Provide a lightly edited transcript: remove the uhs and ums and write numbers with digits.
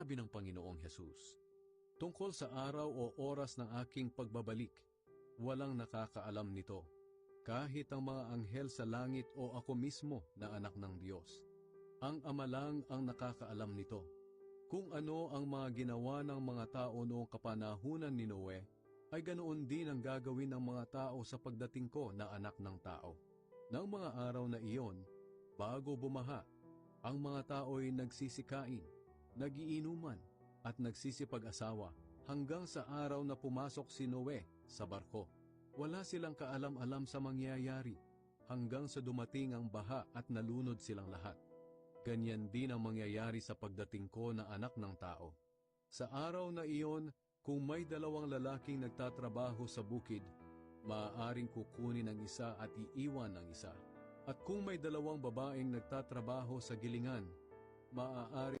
Sabi ng Panginoong Hesus, tungkol sa araw o oras ng aking pagbabalik, walang nakakaalam nito, kahit ang mga anghel sa langit o ako mismo na anak ng Diyos. Ang Ama lang ang nakakaalam nito. Kung ano ang mga ginawa ng mga tao noong kapanahunan ni Noe, ay ganoon din ang gagawin ng mga tao sa pagdating ko na anak ng tao. Nang mga araw na iyon, bago bumaha, ang mga tao ay nagsisikain, nagiinuman, at nagsisipag-asawa hanggang sa araw na pumasok si Noe sa barko. Wala silang kaalam-alam sa mangyayari hanggang sa dumating ang baha at nalunod silang lahat. Ganyan din ang mangyayari sa pagdating ko na anak ng tao. Sa araw na iyon, kung may dalawang lalaking nagtatrabaho sa bukid, maaaring kukunin ang isa at iiwan ang isa. At kung may dalawang babaeng nagtatrabaho sa gilingan, maaari